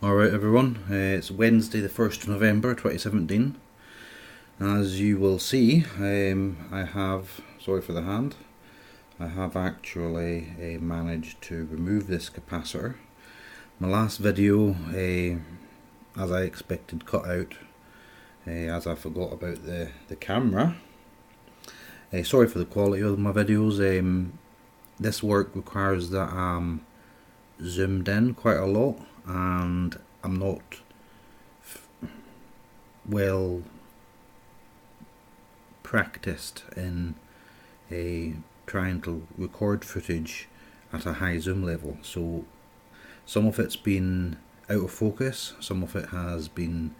Alright everyone, it's Wednesday the 1st of November 2017. As you will see, I have, sorry for the hand, I have actually managed to remove this capacitor. My last video, as I expected, cut out as I forgot about the camera. Sorry for the quality of my videos. This work requires that I'm zoomed in quite a lot, and I'm not well practiced in trying to record footage at a high zoom level, so some of it's been out of focus, some of it has been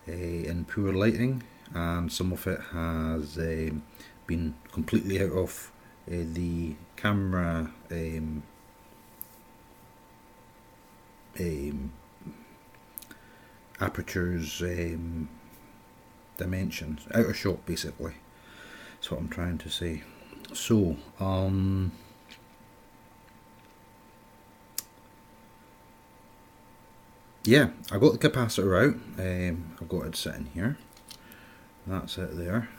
in poor lighting, and some of it has been completely out of the camera apertures dimensions, out of shot basically. That's what I'm trying to say. So yeah, I got the capacitor out. I've got it sitting here. That's it there.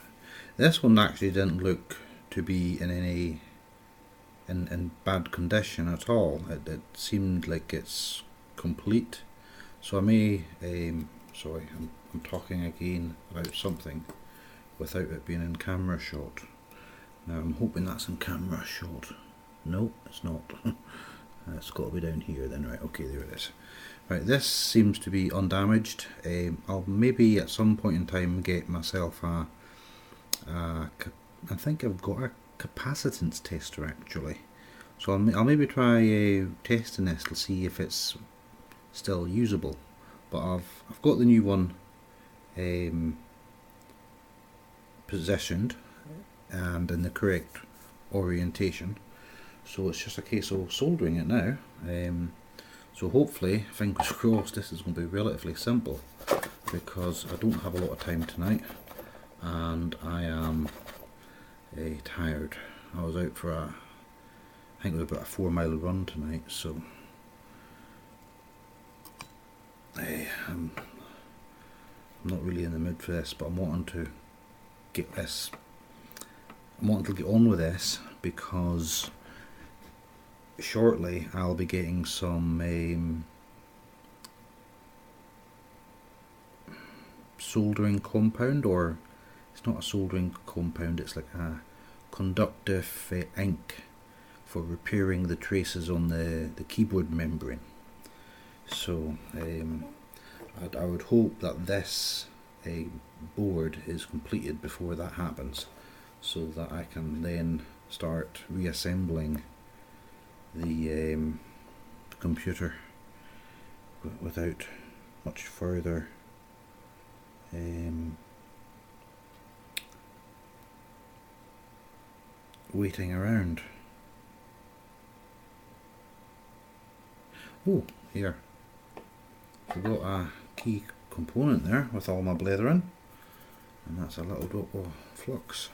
This one actually didn't look to be in any in bad condition at all. It seemed like it's complete. So I may, sorry, I'm talking again about something without it being in camera shot. Now I'm hoping that's in camera shot. No, it's not. It's got to be down here then, right? Okay, there it is. Right, this seems to be undamaged. I'll maybe at some point in time get myself I think I've got a capacitance tester actually. So I'll maybe try testing this to see if it's still usable. But I've got the new one positioned and in the correct orientation. So it's just a case of soldering it now. So hopefully, fingers crossed, this is going to be relatively simple, because I don't have a lot of time tonight and I am tired. I was out for I think it was about a 4-mile run tonight, so I'm not really in the mood for this, but I'm wanting to get this. I'm wanting to get on with this because shortly I'll be getting some soldering compound, or it's not a soldering compound, it's like a conductive ink for repairing the traces on the keyboard membrane. So I would hope that this board is completed before that happens, so that I can then start reassembling the computer without much further waiting around. Oh, here, I've got a key component there with all my blethering, and that's a little drop of flux.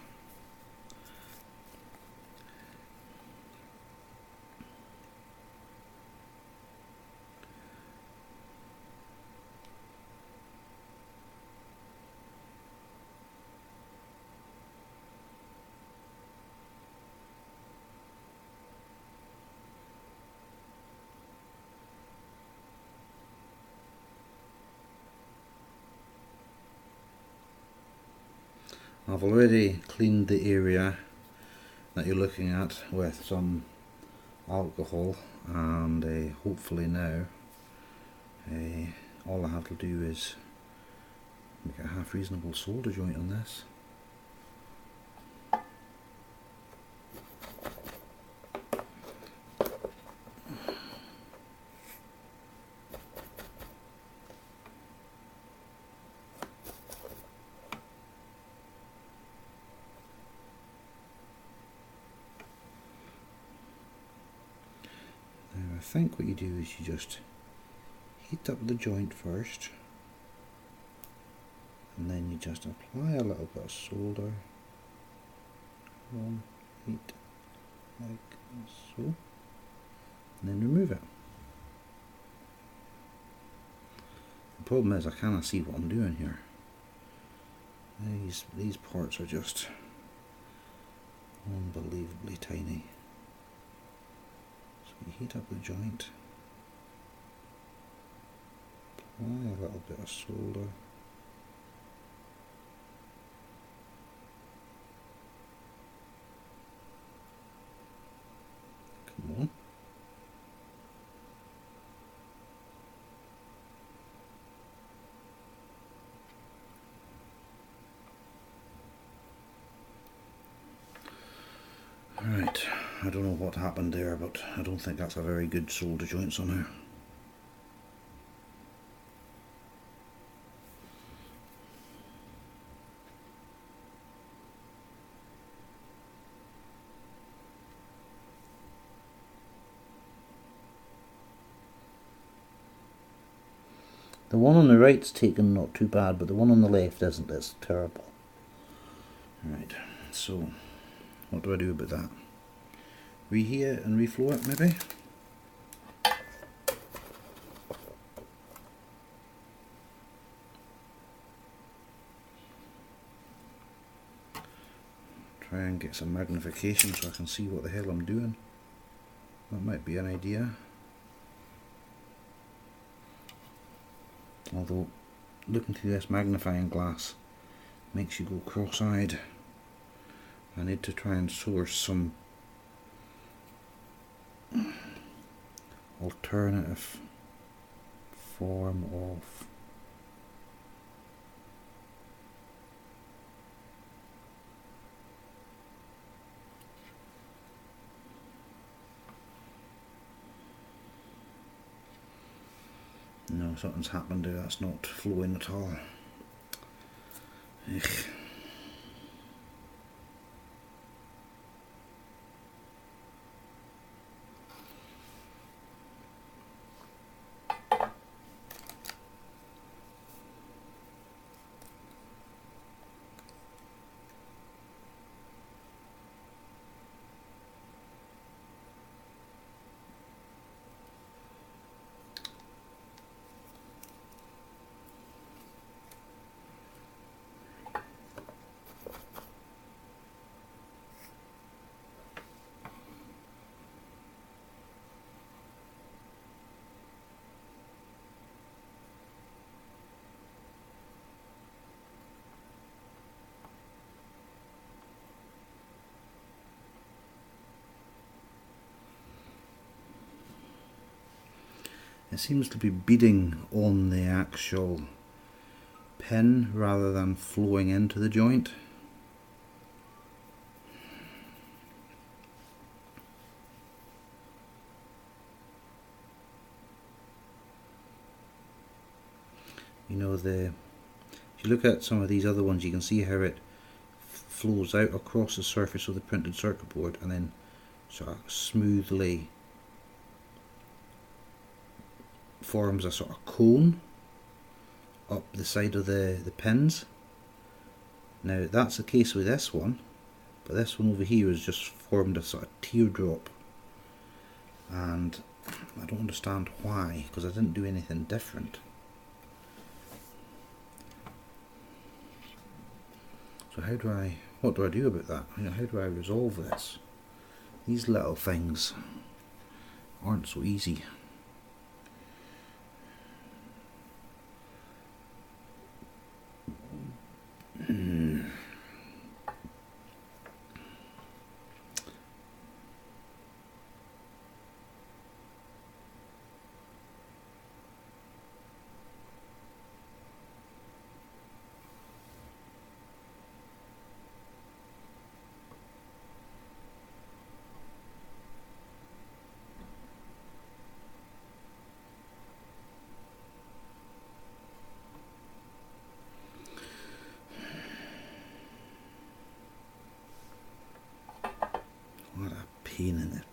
I've already cleaned the area that you're looking at with some alcohol, and hopefully now all I have to do is make a half reasonable solder joint on this. I think what you do is you just heat up the joint first, and then you just apply a little bit of solder, one heat like so, and then remove it. The problem is I cannot see what I'm doing here. These parts are just unbelievably tiny. So you heat up the joint, apply a little bit of solder. Come on. Right, I don't know what happened there, but I don't think that's a very good solder joint somehow. The one on the right's taken not too bad, but the one on the left isn't. It's terrible. Right, so what do I do about that? Reheat it and reflow it maybe? Try and get some magnification so I can see what the hell I'm doing. That might be an idea. Although looking through this magnifying glass makes you go cross-eyed. I need to try and source some alternative form of no, something's happened there, that's not flowing at all. Ugh. It seems to be beading on the actual pin rather than flowing into the joint. You know, if you look at some of these other ones, you can see how it flows out across the surface of the printed circuit board and then sort of smoothly forms a sort of cone up the side of the pins. Now that's the case with this one, but this one over here has just formed a sort of teardrop, and I don't understand why, because I didn't do anything different. So what do I do about that? You know, how do I resolve this? These little things aren't so easy. What a pain in it.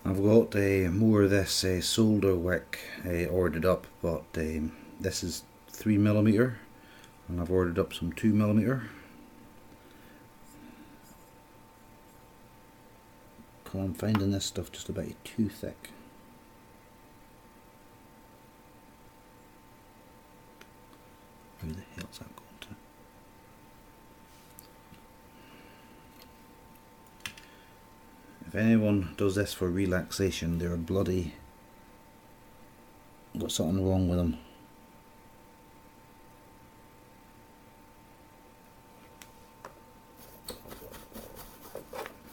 I've got more of this solder wick ordered up, but this is 3mm and I've ordered up some 2mm. I'm finding this stuff just about too thick. Where the hell's that going to? If anyone does this for relaxation, they're bloody got something wrong with them.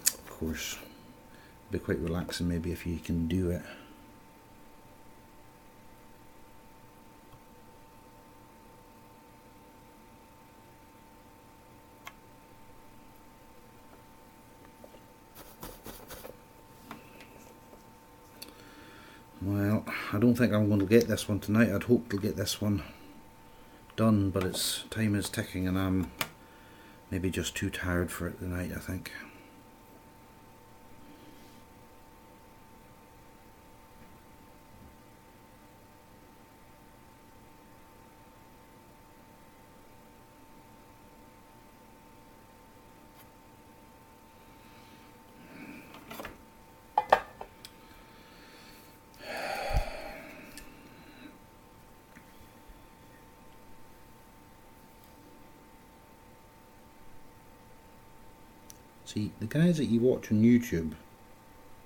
Of course, it'd be quite relaxing maybe if you can do it. Well, I don't think I'm going to get this one tonight. I'd hoped to get this one done, but it's time is ticking and I'm maybe just too tired for it tonight, I think. See, the guys that you watch on YouTube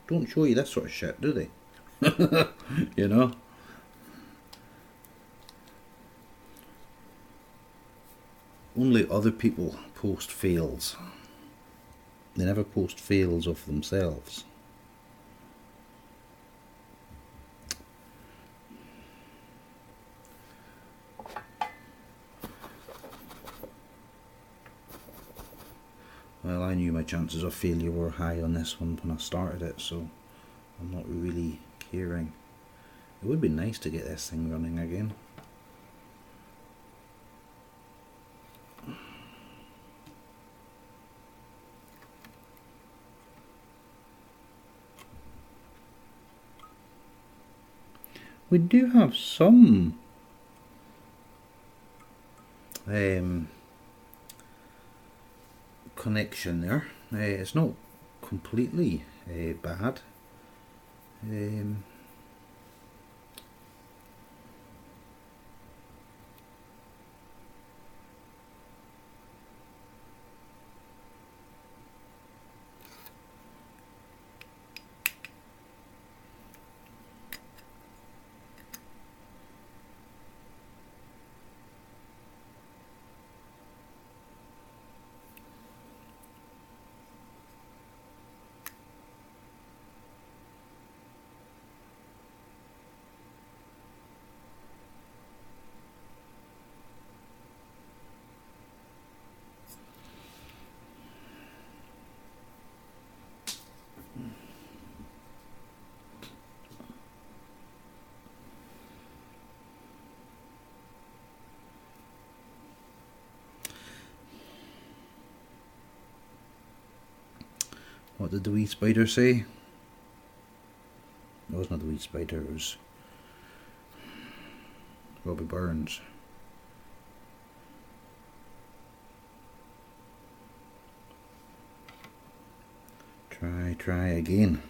don't show you this sort of shit, do they? You know? Only other people post fails. They never post fails of themselves. Well, I knew my chances of failure were high on this one when I started it, so I'm not really caring. It would be nice to get this thing running again. We do have some connection there. It's not completely bad. What did the wee spider say? It was not the wee spider, it was Robbie Burns. Try again.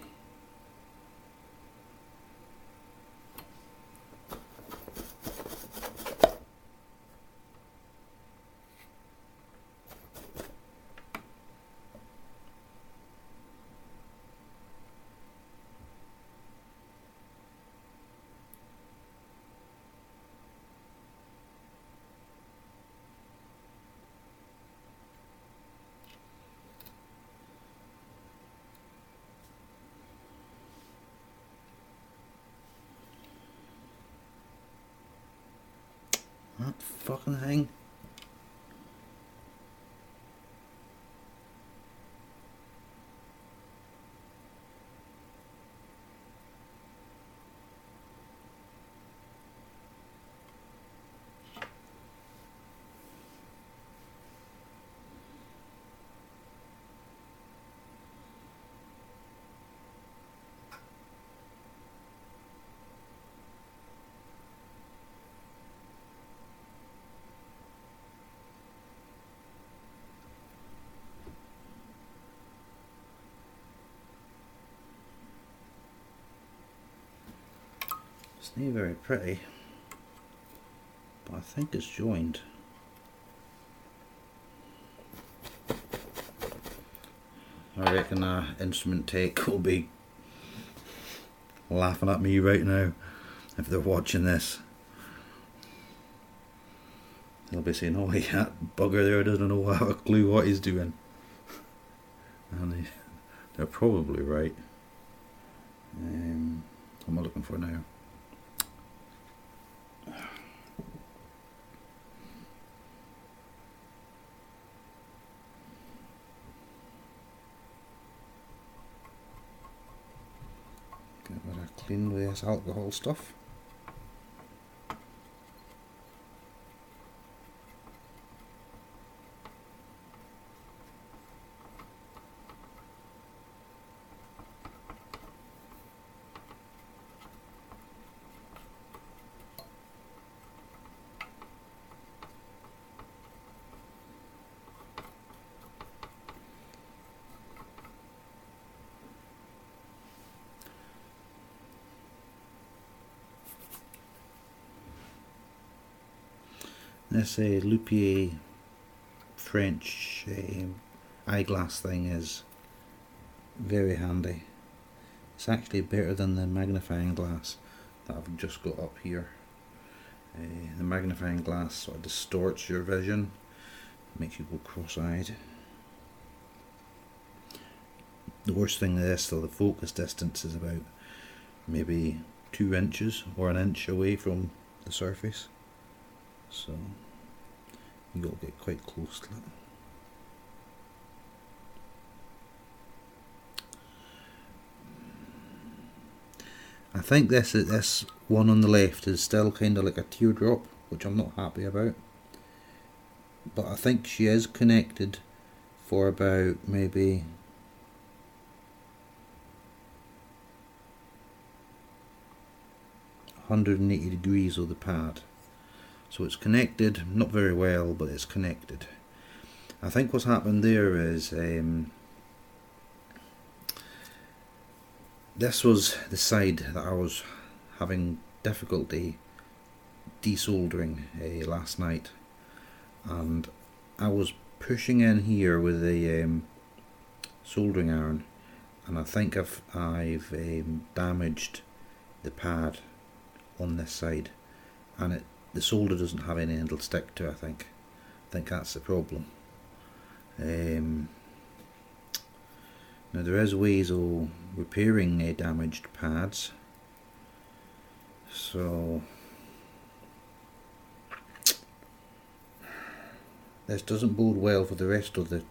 That fucking thing. It's not very pretty, but I think it's joined. I reckon our instrument tech will be laughing at me right now if they're watching this. They'll be saying, oh, that bugger there doesn't have a clue what he's doing. And they're probably right. What am I looking for now? Get a bit of clean with this alcohol stuff. This Loupier French eyeglass thing is very handy. It's actually better than the magnifying glass that I've just got up here. The magnifying glass sort of distorts your vision, makes you go cross-eyed. The worst thing with this though, the focus distance is about maybe 2 inches or 1 inch away from the surface. So you got to get quite close to it. I think this one on the left is still kind of like a teardrop, which I'm not happy about. But I think she is connected for about maybe 180 degrees of the pad. So it's connected, not very well, but it's connected. I think what's happened there is this was the side that I was having difficulty desoldering last night, and I was pushing in here with a soldering iron, and I think I've damaged the pad on this side, and the solder doesn't have any it'll stick to. I think that's the problem. Now there is ways of repairing damaged pads, so this doesn't bode well for the rest of the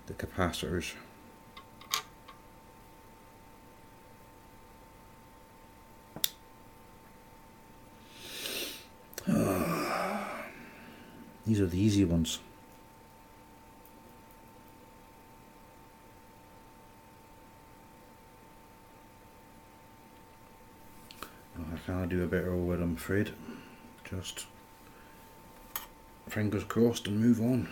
capacitors. These are the easy ones. I can't do a better with it, I'm afraid. Just fingers crossed and move on.